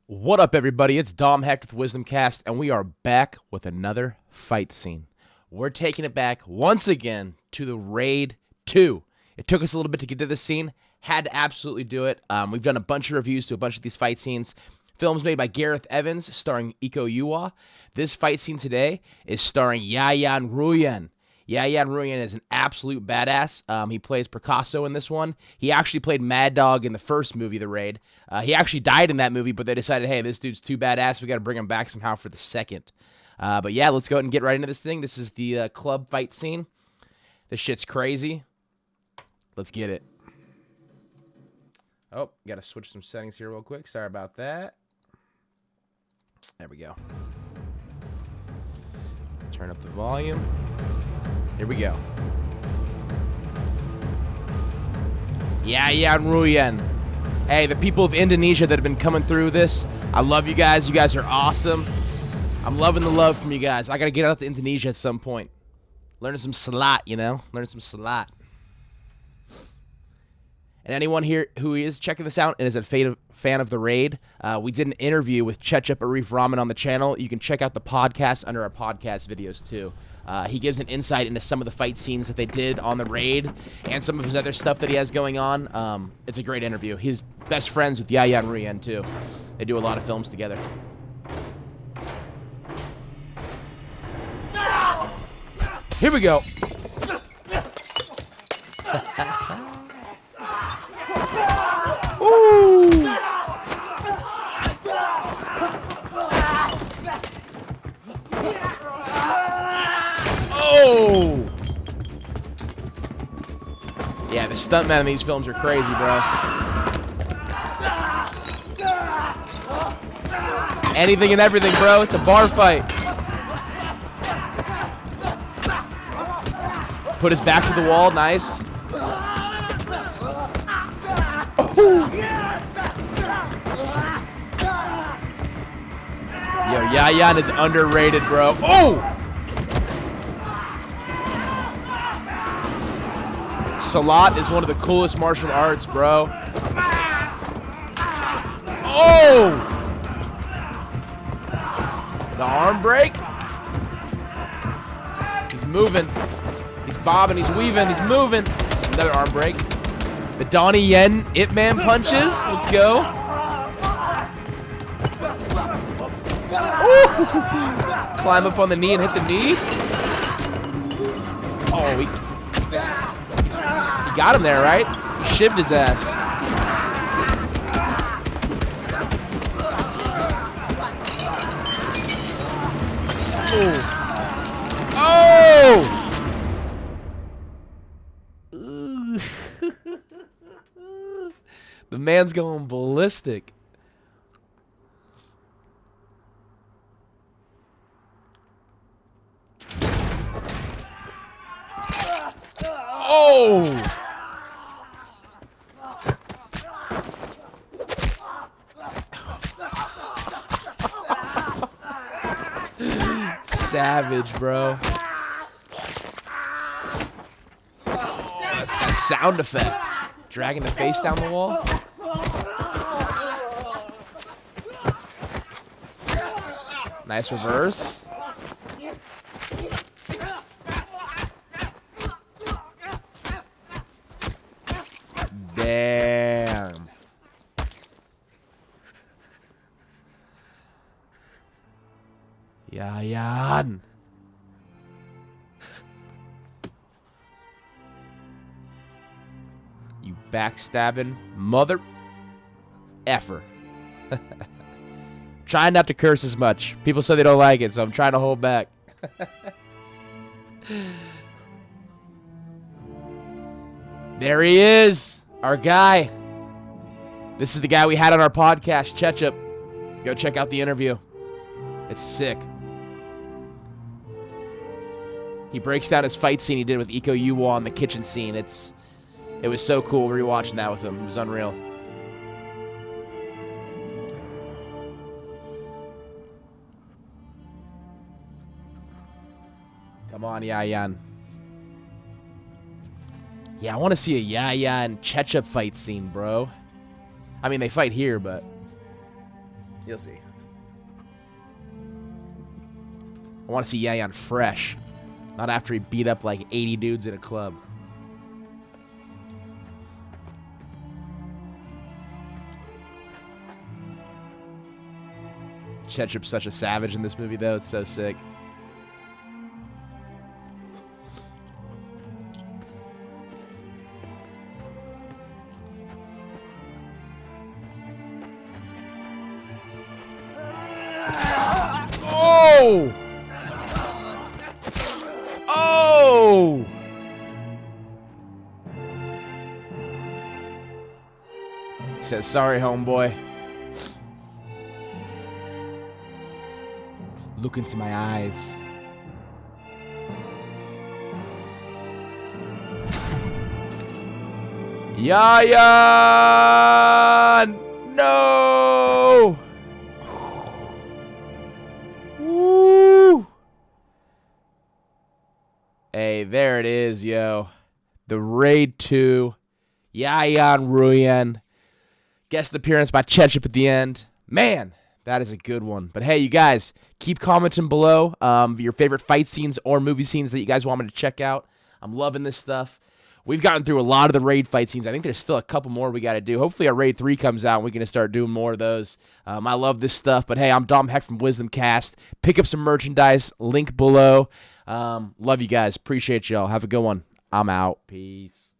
What up, everybody? It's Dom Heck with WisdomCast, and we are back with another fight scene. We're taking it back once again to the Raid 2. It took us a little bit to get to this scene. Had to absolutely do it. We've done a bunch of reviews to a bunch of these fight scenes. Films made by Gareth Evans, starring Iko Uwais. This fight scene today is starring Yayan Ruhian. Yayan Ruhian is an absolute badass. He plays Prakoso in this one. He actually played Mad Dog in the first movie, The Raid. He actually died in that movie, but they decided, hey, this dude's too badass. We got to bring him back somehow for the second. But yeah, let's go ahead and get right into this thing. This is the club fight scene. This shit's crazy. Let's get it. Oh, got to switch some settings here real quick. Sorry about that. There we go. Turn up the volume. Here we go. Yayan Ruhian. Hey, the people of Indonesia that have been coming through this, I love you guys. You guys are awesome. I'm loving the love from you guys. I got to get out to Indonesia at some point. Learn some salat, you know? Learn some salat. And anyone here who is checking this out and is a fan of The Raid, we did an interview with Ketchup Arif Ramen on the channel. You can check out the podcast under our podcast videos, too. He gives an insight into some of the fight scenes that they did on The Raid and some of his other stuff that he has going on. It's a great interview. He's best friends with Yayan Ruhian, too. They do a lot of films together. Here we go. Ooh! Oh! Yeah, the stuntmen in these films are crazy, bro. Anything and everything, bro. It's a bar fight. Put his back to the wall. Nice. Yo, Yayan is underrated, bro. Oh! Salat is one of the coolest martial arts, bro. Oh! The arm break. He's moving. He's bobbing. He's weaving. He's moving. Another arm break. The Donnie Yen Ip Man punches. Let's go. Ooh. Climb up on the knee and hit the knee. Oh, he got him there, right? He shivved his ass. Oh! The man's going ballistic. Oh! Savage, bro. Oh, that sound effect. Dragging the face down the wall. Nice reverse. Damn. Yayan. You backstabbing mother effer. Trying not to curse as much. People say they don't like it, so I'm trying to hold back. There he is. Our guy. This is the guy we had on our podcast, Ketchup. Go check out the interview. It's sick. He breaks down his fight scene he did with Iko Uwais in the kitchen scene. It was so cool rewatching that with him. It was unreal. Come on, Yayan. Yeah, I want to see a Yayan and Ketchup fight scene, bro. I mean, they fight here, but... You'll see. I want to see Yayan fresh. Not after he beat up like 80 dudes in a club. Ketchup's such a savage in this movie, though. It's so sick. Oh! Oh! He says, sorry, homeboy. Look into my eyes. Yayan! No! Woo! Hey, there it is, yo. The Raid 2. Yayan Ruhian. Guest appearance by Ketchup at the end. Man, that is a good one. But hey, you guys, keep commenting below your favorite fight scenes or movie scenes that you guys want me to check out. I'm loving this stuff. We've gotten through a lot of the Raid fight scenes. I think there's still a couple more we got to do. Hopefully our Raid 3 comes out and we can start doing more of those. I love this stuff. But hey, I'm Dom Heck from Wisdom Cast. Pick up some merchandise. Link below. Love you guys. Appreciate y'all. Have a good one. I'm out. Peace.